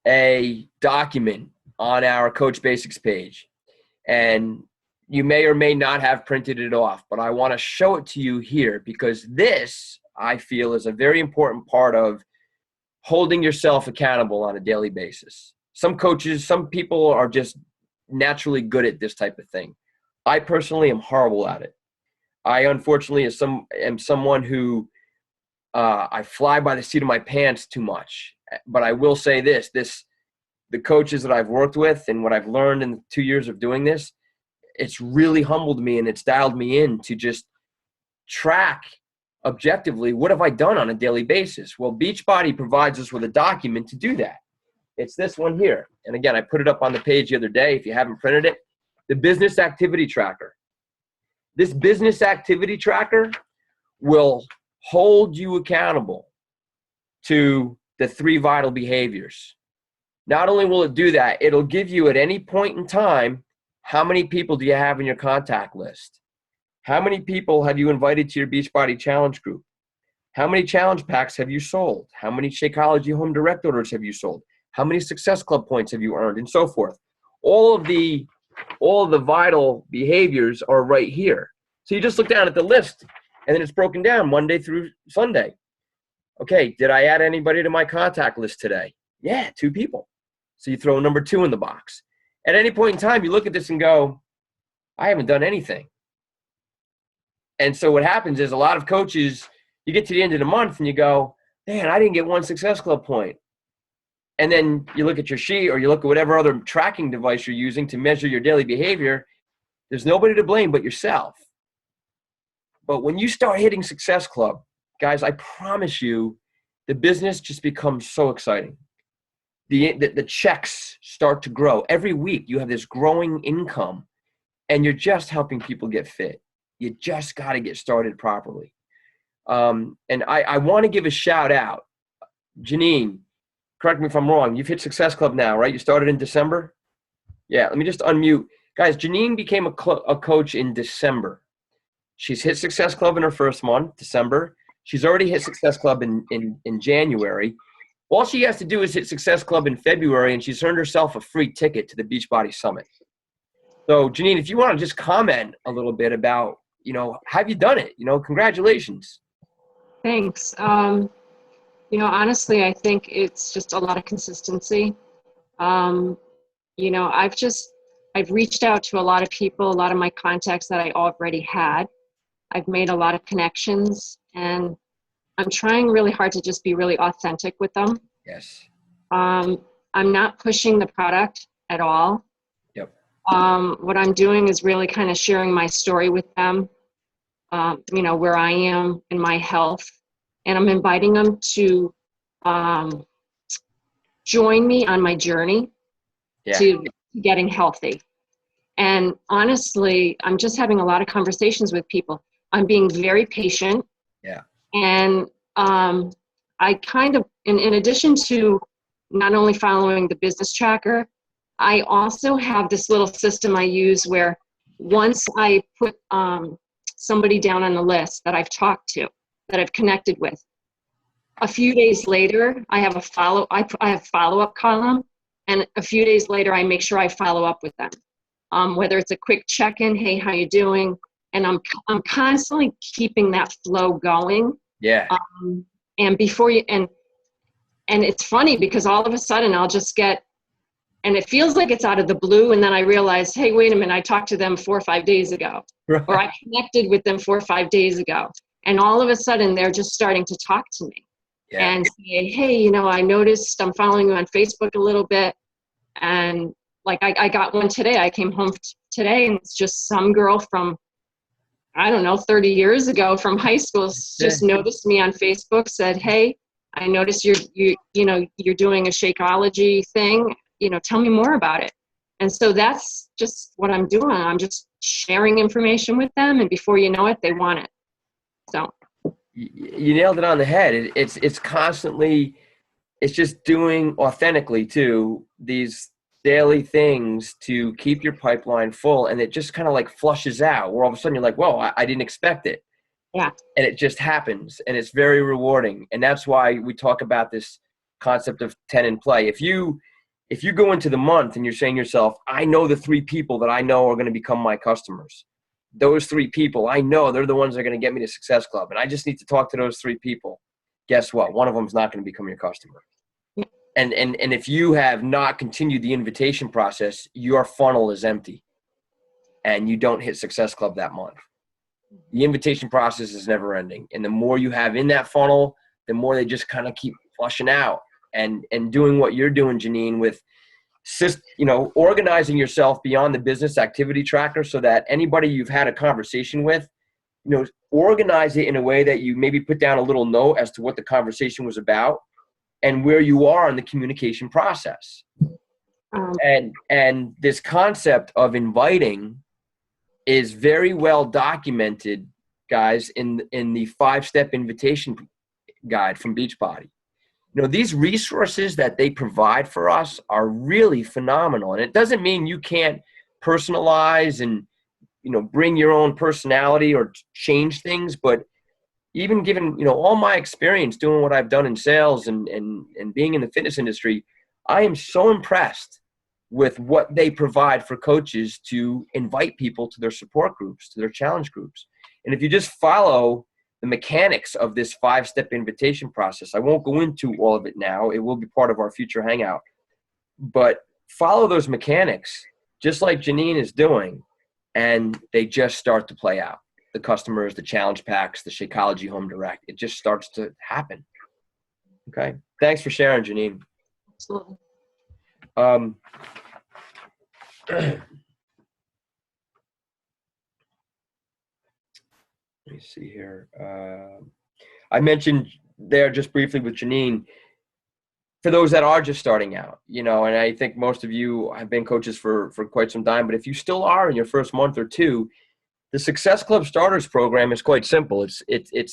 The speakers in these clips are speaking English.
a document on our Coach Basics page, and you may or may not have printed it off, but I want to show it to you here because this, I feel, is a very important part of holding yourself accountable on a daily basis. Some coaches, some people are just naturally good at this type of thing. I personally am horrible at it. I unfortunately am someone who I fly by the seat of my pants too much. But I will say this, the coaches that I've worked with and what I've learned in the 2 years of doing this, it's really humbled me and it's dialed me in to just track objectively, what have I done on a daily basis? Well, Beachbody provides us with a document to do that. It's this one here. And again, I put it up on the page the other day. If you haven't printed it, the business activity tracker. This business activity tracker will hold you accountable to the 3 vital behaviors. Not only will it do that, it'll give you at any point in time, how many people do you have in your contact list? How many people have you invited to your Beachbody Challenge group? How many challenge packs have you sold? How many Shakeology home direct orders have you sold? How many Success Club points have you earned, and so forth? All of the vital behaviors are right here. So you just look down at the list, and then it's broken down Monday through Sunday. Okay, did I add anybody to my contact list today? Yeah, 2 people. So you throw number 2 in the box. At any point in time, you look at this and go, I haven't done anything. And so what happens is a lot of coaches, you get to the end of the month and you go, man, I didn't get 1 Success Club point. And then you look at your sheet or you look at whatever other tracking device you're using to measure your daily behavior. There's nobody to blame but yourself. But when you start hitting Success Club, guys, I promise you, the business just becomes so exciting. The checks start to grow. Every week you have this growing income and you're just helping people get fit. You just got to get started properly. And I want to give a shout out. Janine, correct me if I'm wrong. You've hit Success Club now, right? You started in December? Yeah, let me just unmute. Guys, Janine became a coach in December. She's hit Success Club in her first month, December. She's already hit Success Club in January. All she has to do is hit Success Club in February, and she's earned herself a free ticket to the Beachbody Summit. So, Janine, if you want to just comment a little bit about, have you done it? Congratulations. Thanks. Honestly, I think it's just a lot of consistency. I've reached out to a lot of people, a lot of my contacts that I already had. I've made a lot of connections, and I'm trying really hard to just be really authentic with them. Yes. I'm not pushing the product at all. Yep. What I'm doing is really kind of sharing my story with them, where I am in my health. And I'm inviting them to join me on my journey to getting healthy. And honestly, I'm just having a lot of conversations with people. I'm being very patient. Yeah. And I kind of, in addition to not only following the business tracker, I also have this little system I use where once I put somebody down on the list that I've talked to, that I've connected with, a few days later, I have a follow-up column, and a few days later, I make sure I follow up with them. Whether it's a quick check-in, hey, how you doing? And I'm constantly keeping that flow going. Yeah. And before you, and it's funny because all of a sudden I'll just get, and it feels like it's out of the blue. And then I realize, hey, wait a minute, I talked to them 4 or 5 days ago, right. Or I connected with them 4 or 5 days ago. And all of a sudden they're just starting to talk to me and say, hey, I noticed I'm following you on Facebook a little bit. And like, I got one today. I came home today and it's just some girl from, 30 years ago from high school just noticed me on Facebook, said, hey, I noticed you're doing a Shakeology thing. Tell me more about it. And so that's just what I'm doing. I'm just sharing information with them. And before you know it, they want it. So you nailed it on the head. It's constantly, it's just doing authentically too, these daily things to keep your pipeline full, and it just kind of like flushes out where all of a sudden you're like, whoa, I didn't expect it. Yeah. And it just happens, and it's very rewarding. And that's why we talk about this concept of 10 in play. If you if you go into the month and you're saying to yourself, I know the 3 people that I know are going to become my customers. Those 3 people, I know they're the ones that are going to get me to Success Club. And I just need to talk to those 3 people. Guess what? One of them is not going to become your customer. And if you have not continued the invitation process, your funnel is empty and you don't hit Success Club that month. The invitation process is never ending. And the more you have in that funnel, the more they just kind of keep flushing out. And doing what you're doing, Janine, with organizing yourself beyond the business activity tracker so that anybody you've had a conversation with, organize it in a way that you maybe put down a little note as to what the conversation was about and where you are in the communication process. And this concept of inviting is very well documented, guys, in the 5-step invitation guide from Beachbody. These resources that they provide for us are really phenomenal. And it doesn't mean you can't personalize and, bring your own personality or change things. But even given, all my experience doing what I've done in sales and being in the fitness industry, I am so impressed with what they provide for coaches to invite people to their support groups, to their challenge groups. And if you just follow the mechanics of this 5-step invitation process, I won't go into all of it now. It will be part of our future hangout. But follow those mechanics, just like Janine is doing, and they just start to play out. The customers, the challenge packs, the Shakeology Home Direct, it just starts to happen. Okay. Thanks for sharing, Janine. Absolutely. Let me see here. I mentioned there just briefly with Janine, for those that are just starting out, and I think most of you have been coaches for quite some time, but if you still are in your first month or two, the Success Club Starters program is quite simple. It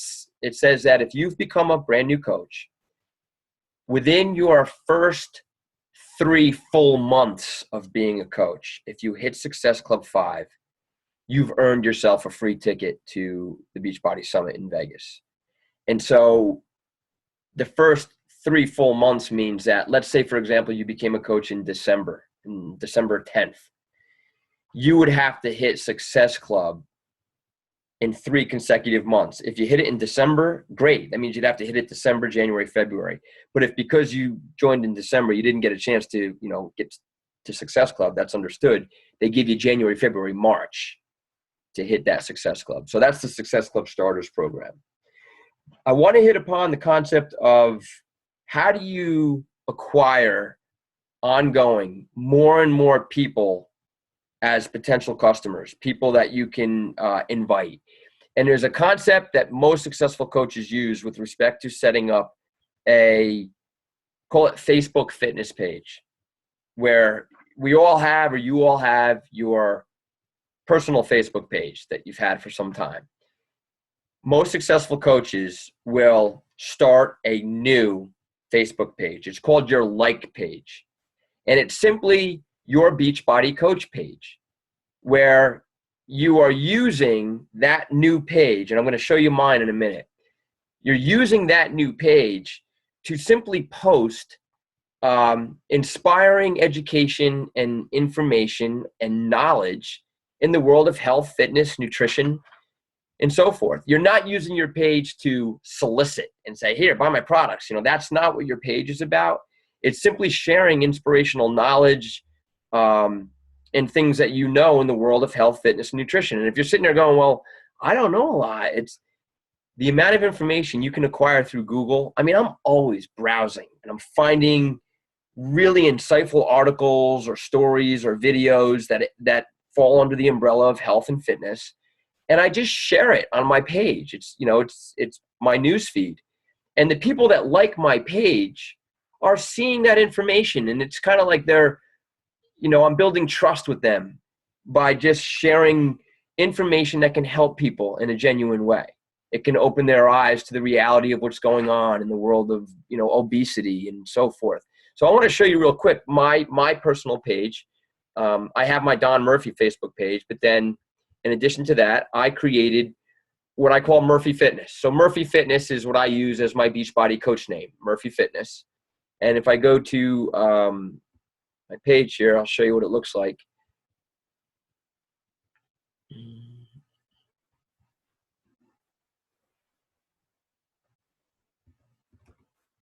says that if you've become a brand new coach, within your first 3 full months of being a coach, if you hit Success Club 5, you've earned yourself a free ticket to the Beachbody Summit in Vegas. And so the first 3 full months means that, let's say, for example, you became a coach in December 10th. You would have to hit Success Club in 3 consecutive months. If you hit it in December, great. That means you'd have to hit it December, January, February. But if because you joined in December, you didn't get a chance to, get to Success Club, that's understood. They give you January, February, March to hit that Success Club. So that's the Success Club Starters program. I want to hit upon the concept of how do you acquire ongoing more and more people as potential customers, people that you can invite. And there's a concept that most successful coaches use with respect to setting up call it Facebook fitness page, where you all have your personal Facebook page that you've had for some time. Most successful coaches will start a new Facebook page. It's called your like page. And it's simply your Beachbody coach page, where you are using that new page. And I'm going to show you mine in a minute. You're using that new page to simply post inspiring education and information and knowledge in the world of health, fitness, nutrition, and so forth. You're not using your page to solicit and say, here, buy my products. That's not what your page is about. It's simply sharing inspirational knowledge and things that in the world of health, fitness, and nutrition. And if you're sitting there going, well, I don't know a lot. It's the amount of information you can acquire through Google. I mean, I'm always browsing and I'm finding really insightful articles or stories or videos that fall under the umbrella of health and fitness. And I just share it on my page. It's my news feed. And the people that like my page are seeing that information. And it's kind of like I'm building trust with them by just sharing information that can help people in a genuine way. It can open their eyes to the reality of what's going on in the world of, obesity and so forth. So I want to show you real quick my personal page. I have my Don Murphy Facebook page, but then in addition to that, I created what I call Murphy Fitness. So Murphy Fitness is what I use as my Beachbody coach name, Murphy Fitness. And if I go to my page here. I'll show you what it looks like.